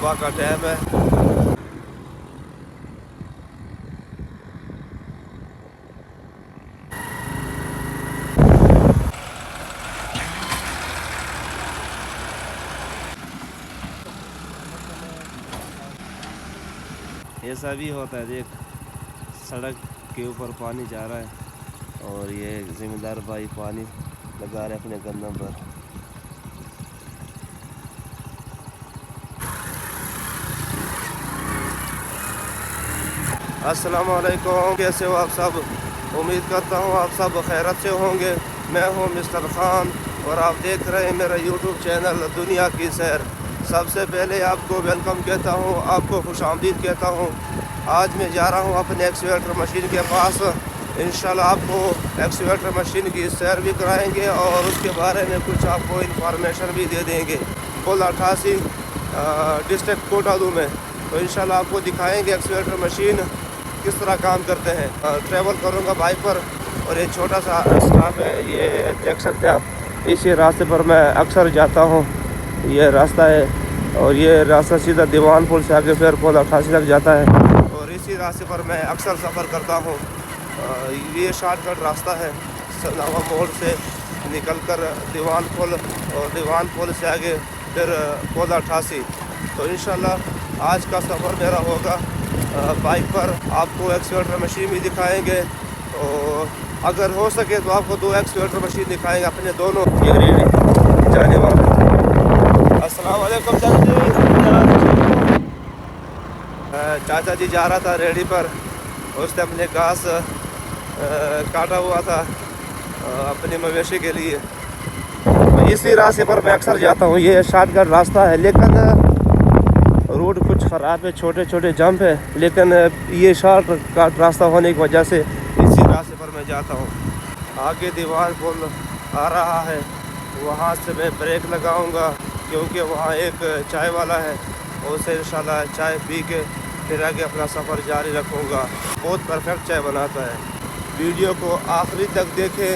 सुबह का टाइम है। ऐसा भी होता है, देख सड़क के ऊपर पानी जा रहा है और ये ज़िम्मेदार भाई पानी लगा रहे अपने गंदम पर। अस्सलाम वालेकुम, कैसे हो आप सब? उम्मीद करता हूँ आप सब खैरत से होंगे। मैं हूँ मिस्टर ख़ान और आप देख रहे हैं मेरा यूट्यूब चैनल दुनिया की सैर। सबसे पहले आपको वेलकम कहता हूँ, आपको खुशामदीद कहता हूँ। आज मैं जा रहा हूँ अपने एक्सवेटर मशीन के पास। इंशाल्लाह आपको एक्सवेटर मशीन की सैर भी कराएंगे और उसके बारे में कुछ आपको इंफॉर्मेशन भी दे देंगे। पुल 88 डिस्ट्रिक्ट कोटादू में। तो इंशाल्लाह आपको दिखाएंगे एक्सवेटर मशीन किस तरह काम करते हैं। ट्रैवल करूँगा बाइक पर और ये छोटा सा स्टॉप है, ये देख सकते हैं आप। इसी रास्ते पर मैं अक्सर जाता हूँ, ये रास्ता है और ये रास्ता सीधा दीवान पुल से आगे फिर पुल 88 तक जाता है और इसी रास्ते पर मैं अक्सर सफ़र करता हूँ। ये शॉर्टकट रास्ता है, सनावा मोड़ से निकलकर दीवान पुल और दीवान पुल से आगे फिर पुल 88। तो इंशाल्लाह आज का सफ़र मेरा होगा बाइक पर। आपको एक्सवेटर मशीन भी दिखाएंगे और अगर हो सके तो आपको 2 एक्सवेटर मशीन दिखाएंगे अपने दोनों ये रेडी जाने वाले। अस्सलाम वालेकुम चाचा जी जा रहा था रेडी पर, उसने अपने घास काटा हुआ था अपने मवेशी के लिए। इसी रास्ते पर मैं अक्सर जाता हूँ, ये शॉर्टकट रास्ता है लेकिन रोड कुछ ख़राब है, छोटे छोटे जंप है, लेकिन ये शॉर्टकट रास्ता होने की वजह से इसी रास्ते पर मैं जाता हूँ। आगे दीवान पुल आ रहा है, वहाँ से मैं ब्रेक लगाऊंगा क्योंकि वहाँ एक चाय वाला है, उससे इंशाल्लाह चाय पी के फिर आगे अपना सफ़र जारी रखूँगा। बहुत परफेक्ट चाय बनाता है। वीडियो को आखिरी तक देखें।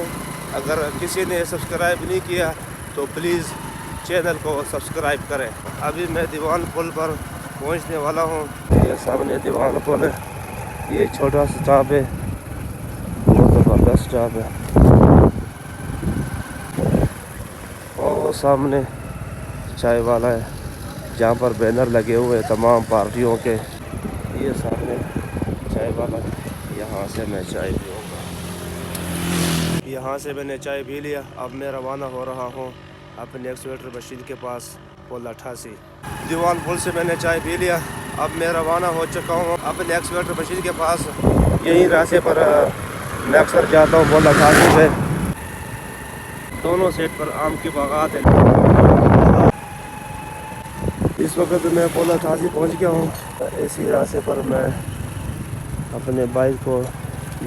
अगर किसी ने सब्सक्राइब नहीं किया तो प्लीज़ चैनल को सब्सक्राइब करें। अभी मैं दीवान पुल पर पहुंचने वाला हूं। ये सामने दीवान पुल है, ये छोटा सा स्टॉप है, बहुत ज़बरदस्त स्टॉप है। और सामने चाय वाला है जहां पर बैनर लगे हुए हैं तमाम पार्टियों के। ये सामने चाय वाला, यहाँ से मैं चाय पीऊँगा। यहाँ से मैंने चाय पी लिया। अब मैं रवाना हो रहा हूँ अपने एक्सवेटर मशीन के पास पुल 88। दीवान पुल से मैंने चाय पी लिया, अब मैं रवाना हो चुका हूँ अपने एक्सवेटर मशीन के पास। यही रास्ते पर मैं अक्सर जाता हूँ पुल 88 पे। दोनों साइड पर आम की बागात है। इस वक्त मैं पुल 88 पहुँच गया हूँ। इसी रास्ते पर मैं अपने बाइक को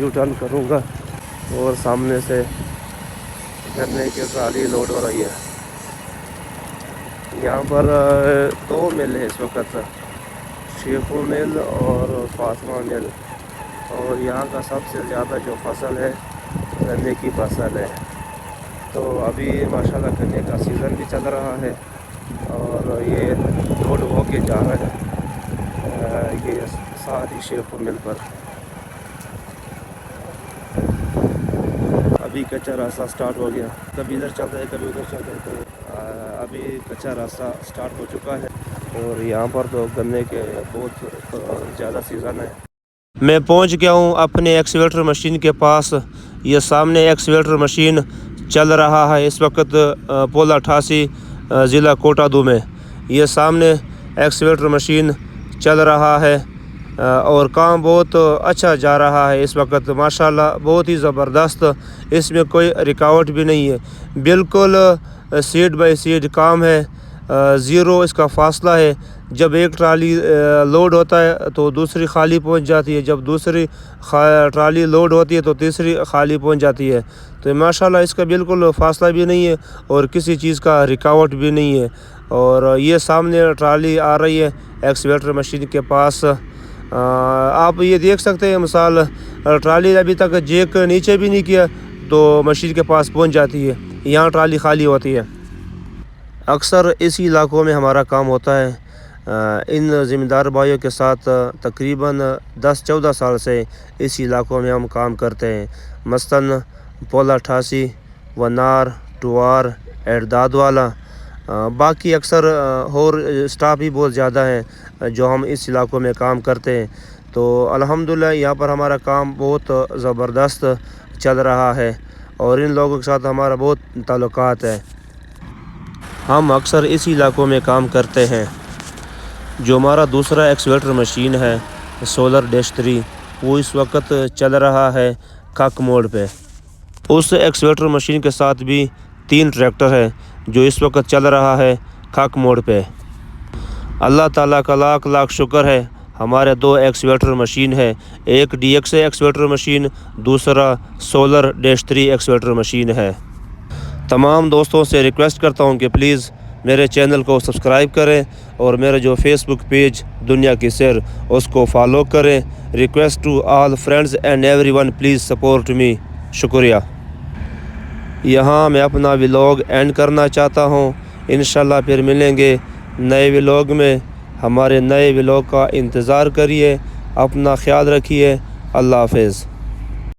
यू टर्न करूँगा और सामने से गन्ने की ट्राली लोड हो रही है। यहाँ पर 2 मिल है इस वक्त, शेखू मिल और फातिमा मिल। और यहाँ का सबसे ज़्यादा जो फसल है गन्ने की फसल है। तो अभी माशाल्लाह गन्ने का सीज़न भी चल रहा है और ये लोड हो के जा रहा है ये सारी शेखू मिल पर। अभी कच्चा रास्ता स्टार्ट हो गया, कभी इधर चलता है कभी उधर चलता है। अभी कच्चा रास्ता स्टार्ट हो चुका है और यहाँ पर तो गन्ने के बहुत ज़्यादा सीज़न है। मैं पहुँच गया हूँ अपने एक्सवेटर मशीन के पास। ये सामने एक्सवेटर मशीन चल रहा है इस वक्त पुल 88 ज़िला कोटादू में। ये सामने एक्सवेटर मशीन चल रहा है और काम बहुत अच्छा जा रहा है इस वक्त माशाल्लाह, बहुत ही ज़बरदस्त। इसमें कोई रुकावट भी नहीं है, बिल्कुल सीट बाय सीट काम है, ज़ीरो इसका फासला है। जब एक ट्राली लोड होता है तो दूसरी खाली पहुंच जाती है, जब दूसरी ट्राली लोड होती है तो तीसरी खाली पहुंच जाती है। तो माशाल्लाह इसका बिल्कुल फासला भी नहीं है और किसी चीज़ का रुकावट भी नहीं है। और ये सामने ट्राली आ रही है एक्सवेटर मशीन के पास। आप ये देख सकते हैं, मिसाल ट्राली अभी तक जैक नीचे भी नहीं किया तो मशीन के पास पहुंच जाती है, यहाँ ट्राली खाली होती है। अक्सर इसी इलाकों में हमारा काम होता है। इन ज़िम्मेदार भाइयों के साथ तकरीबन 10-14 साल से इस इलाक़ों में हम काम करते हैं। मसलन पोला 88, वनार, टुआर, एर्दाद वाला, बाकी अक्सर और स्टाफ भी बहुत ज़्यादा हैं जो हम इस इलाक़ों में काम करते हैं। तो अल्हम्दुलिल्लाह यहाँ पर हमारा काम बहुत ज़बरदस्त चल रहा है और इन लोगों के साथ हमारा बहुत ताल्लुकात है। हम अक्सर इस इलाक़ों में काम करते हैं। जो हमारा दूसरा एक्सवेटर मशीन है सोलर डैश 3, वो इस वक्त चल रहा है कक मोड़ पे। उस एक्सवेटर मशीन के साथ भी 3 ट्रैक्टर है जो इस वक्त चल रहा है कक मोड़ पे। अल्लाह ताला का लाख लाख शुक्र है, हमारे 2 एक्सवेटर मशीन है, एक DXA एक्सवेटर मशीन, दूसरा सोलर डैश 3 एक्सवेटर मशीन है। तमाम दोस्तों से रिक्वेस्ट करता हूँ कि प्लीज़ मेरे चैनल को सब्सक्राइब करें और मेरा जो फेसबुक पेज दुनिया की सैर उसको फॉलो करें। Request to all friends and everyone, please support me. शुक्रिया। यहाँ मैं अपना व्लॉग एंड करना चाहता हूँ। इंशाल्लाह फिर मिलेंगे नए व्लॉग में। हमारे नए व्लॉग का इंतज़ार करिए। अपना ख्याल रखिए। अल्लाह हाफ़िज़।